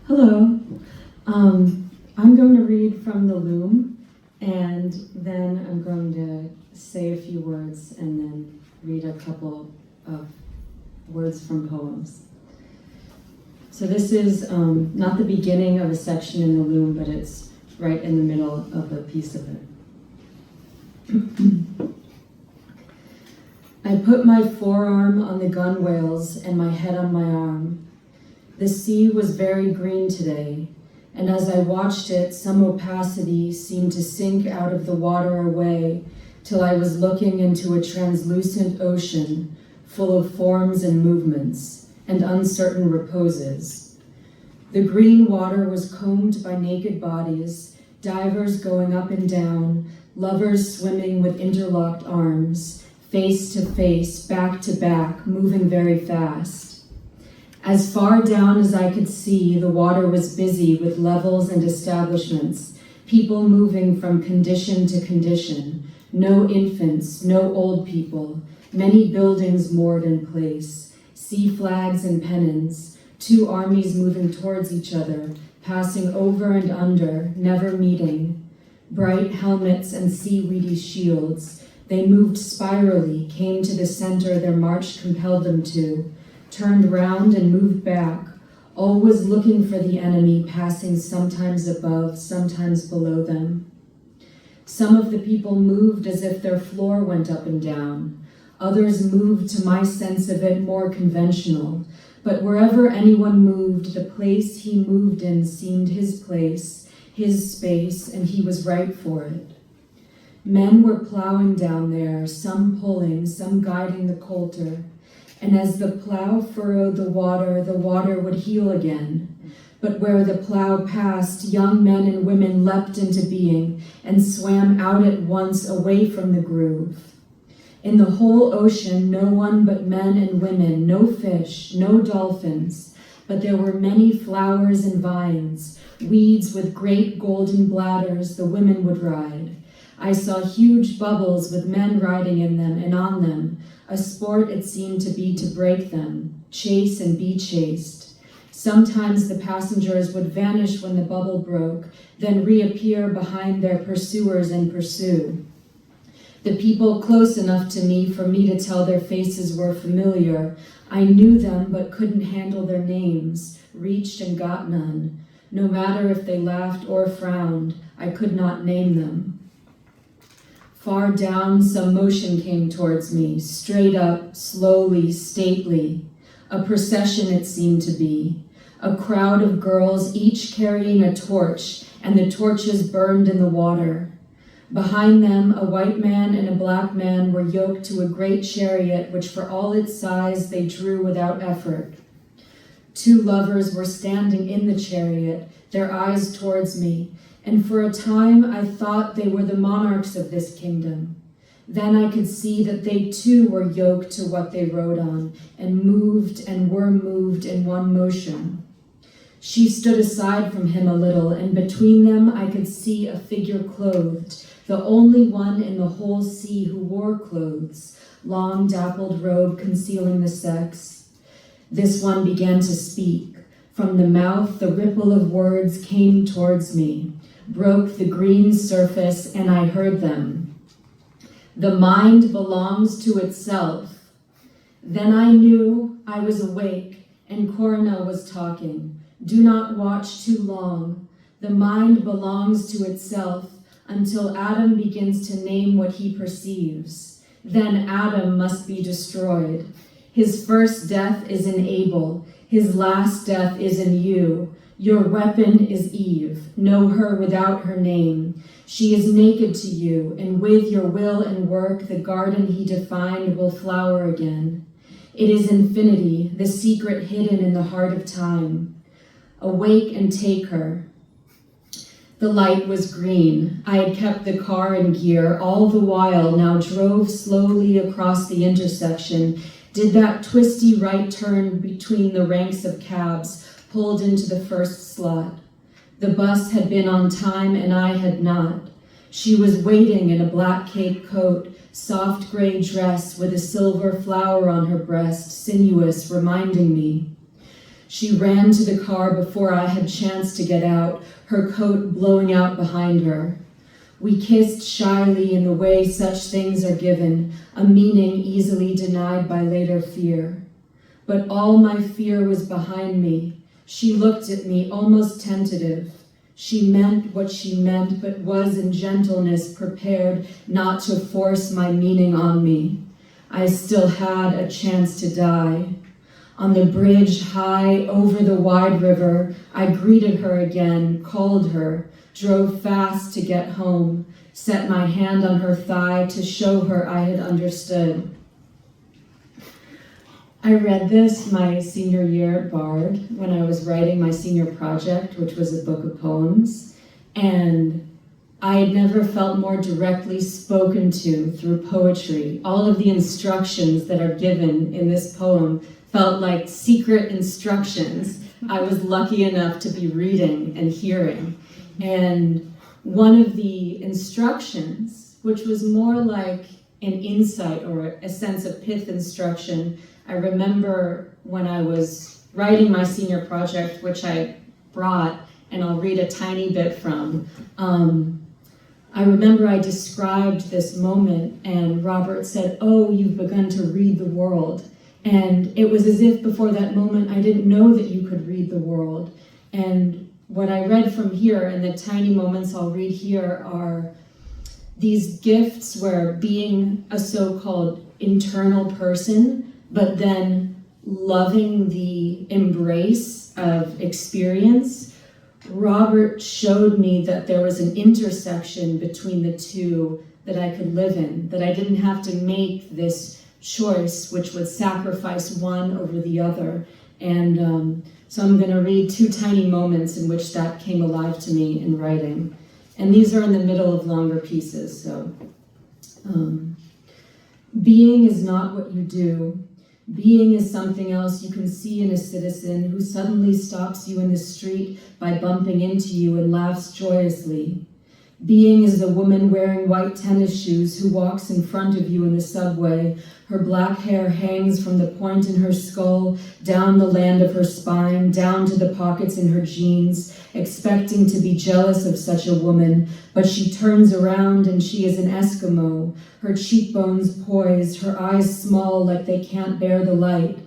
Hello. I'm going to read from the loom, and then I'm going to say a few words and then read a couple of words from poems. So this is not the beginning of a section in the loom, but it's right in the middle of a piece of it. I put my forearm on the gunwales and my head on my arm. The sea was very green today, and as I watched it, some opacity seemed to sink out of the water away till I was looking into a translucent ocean full of forms and movements and uncertain reposes. The green water was combed by naked bodies, divers going up and down, lovers swimming with interlocked arms, face to face, back to back, moving very fast. As far down as I could see, the water was busy with levels and establishments, people moving from condition to condition, no infants, no old people, many buildings moored in place, sea flags and pennons, two armies moving towards each other, passing over and under, never meeting. Bright helmets and seaweedy shields, they moved spirally, came to the center their march compelled them to, turned round and moved back, always looking for the enemy, passing sometimes above, sometimes below them. Some of the people moved as if their floor went up and down. Others moved, to my sense of it, more conventional. But wherever anyone moved, the place he moved in seemed his place, his space, and he was right for it. Men were plowing down there, some pulling, some guiding the coulter. And as the plow furrowed the water would heal again. But where the plow passed, young men and women leapt into being and swam out at once away from the groove. In the whole ocean, no one but men and women, no fish, no dolphins, but there were many flowers and vines, weeds with great golden bladders the women would ride. I saw huge bubbles with men riding in them and on them, a sport it seemed to be to break them, chase and be chased. Sometimes the passengers would vanish when the bubble broke, then reappear behind their pursuers and pursue. The people close enough to me for me to tell their faces were familiar. I knew them but couldn't handle their names, reached and got none. No matter if they laughed or frowned, I could not name them. Far down, some motion came towards me, straight up, slowly, stately. A procession it seemed to be. A crowd of girls, each carrying a torch, and the torches burned in the water. Behind them, a white man and a black man were yoked to a great chariot, which for all its size they drew without effort. Two lovers were standing in the chariot, their eyes towards me, and for a time I thought they were the monarchs of this kingdom. Then I could see that they too were yoked to what they rode on, and moved and were moved in one motion. She stood aside from him a little, and between them I could see a figure clothed, the only one in the whole sea who wore clothes, long dappled robe concealing the sex. This one began to speak. From the mouth the ripple of words came towards me, broke the green surface, and I heard them. The mind belongs to itself. Then I knew I was awake, and Coronel was talking. Do not watch too long. The mind belongs to itself until Adam begins to name what he perceives. Then Adam must be destroyed. His first death is in Abel. His last death is in you. Your weapon is Eve. Know her without her name. She is naked to you, and with your will and work, the garden he defined will flower again. It is infinity, the secret hidden in the heart of time. Awake and take her. The light was green. I had kept the car in gear all the while, now drove slowly across the intersection, did that twisty right turn between the ranks of cabs, pulled into the first slot. The bus had been on time and I had not. She was waiting in a black cape coat, soft gray dress with a silver flower on her breast, sinuous, reminding me. She ran to the car before I had chance to get out, her coat blowing out behind her. We kissed shyly in the way such things are given, a meaning easily denied by later fear. But all my fear was behind me. She looked at me, almost tentative. She meant what she meant, but was in gentleness prepared not to force my meaning on me. I still had a chance to die. On the bridge high over the wide river, I greeted her again, called her, drove fast to get home, set my hand on her thigh to show her I had understood. I read this my senior year at Bard when I was writing my senior project, which was a book of poems, and I had never felt more directly spoken to through poetry. All of the instructions that are given in this poem felt like secret instructions I was lucky enough to be reading and hearing. And one of the instructions, which was more like an insight or a sense of pith instruction, I remember when I was writing my senior project, which I brought, and I'll read a tiny bit from. I remember I described this moment, and Robert said, "Oh, you've begun to read the world." And it was as if before that moment I didn't know that you could read the world. And what I read from here, and the tiny moments I'll read here, are these gifts where being a so-called internal person, but then loving the embrace of experience. Robert showed me that there was an intersection between the two that I could live in, that I didn't have to make this choice which would sacrifice one over the other. And so I'm going to read two tiny moments in which that came alive to me in writing. And these are in the middle of longer pieces. So, being is not what you do. Being is something else you can see in a citizen who suddenly stops you in the street by bumping into you and laughs joyously. Being is the woman wearing white tennis shoes who walks in front of you in the subway. Her black hair hangs from the point in her skull, down the land of her spine, down to the pockets in her jeans, expecting to be jealous of such a woman, but she turns around and she is an Eskimo, her cheekbones poised, her eyes small like they can't bear the light.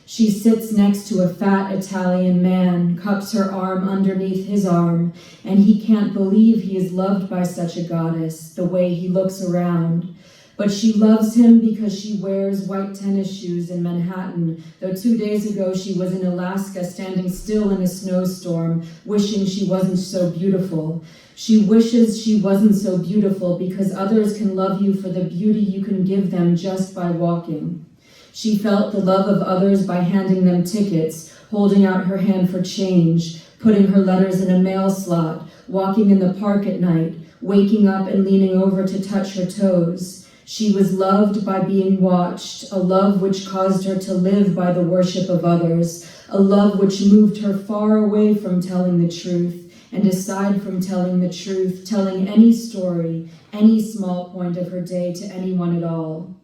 She sits next to a fat Italian man, cups her arm underneath his arm, and he can't believe he is loved by such a goddess, the way he looks around. But she loves him because she wears white tennis shoes in Manhattan, though 2 days ago she was in Alaska standing still in a snowstorm, wishing she wasn't so beautiful. She wishes she wasn't so beautiful because others can love you for the beauty you can give them just by walking. She felt the love of others by handing them tickets, holding out her hand for change, putting her letters in a mail slot, walking in the park at night, waking up and leaning over to touch her toes. She was loved by being watched, a love which caused her to live by the worship of others, a love which moved her far away from telling the truth, and aside from telling the truth, telling any story, any small point of her day to anyone at all.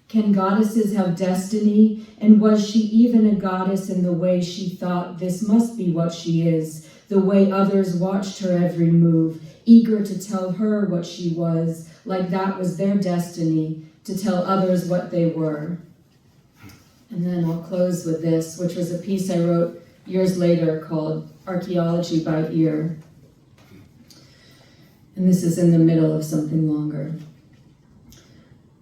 Can goddesses have destiny? And was she even a goddess in the way she thought this must be what she is, the way others watched her every move, eager to tell her what she was, like that was their destiny, to tell others what they were. And then I'll close with this, which was a piece I wrote years later called Archaeology by Ear. And this is in the middle of something longer.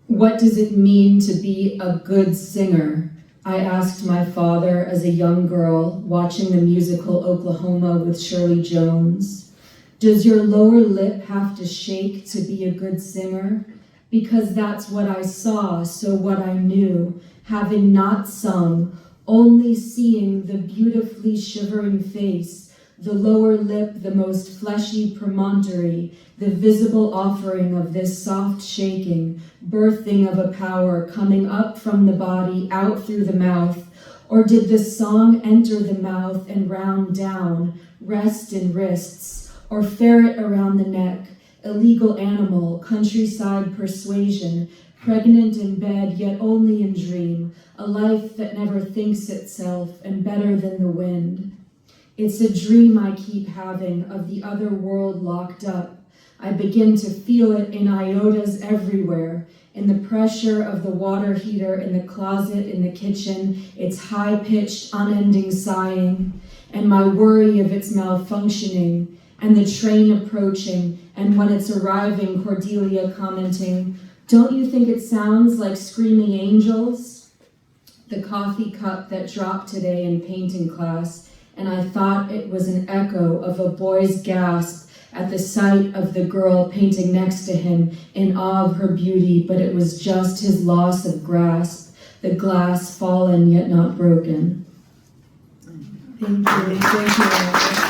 What does it mean to be a good singer? I asked my father as a young girl watching the musical Oklahoma with Shirley Jones. Does your lower lip have to shake to be a good singer? Because that's what I saw, so what I knew, having not sung, only seeing the beautifully shivering face, the lower lip the most fleshy promontory, the visible offering of this soft shaking, birthing of a power coming up from the body out through the mouth, or did the song enter the mouth and round down, rest in wrists, or ferret around the neck, illegal animal, countryside persuasion, pregnant in bed, yet only in dream, a life that never thinks itself and better than the wind. It's a dream I keep having of the other world locked up. I begin to feel it in iotas everywhere, in the pressure of the water heater, in the closet, in the kitchen, its high-pitched, unending sighing, and my worry of its malfunctioning, and the train approaching, and when it's arriving, Cordelia commenting, "Don't you think it sounds like screaming angels?" The coffee cup that dropped today in painting class, and I thought it was an echo of a boy's gasp at the sight of the girl painting next to him in awe of her beauty, but it was just his loss of grasp, the glass fallen yet not broken. Thank you. Thank you.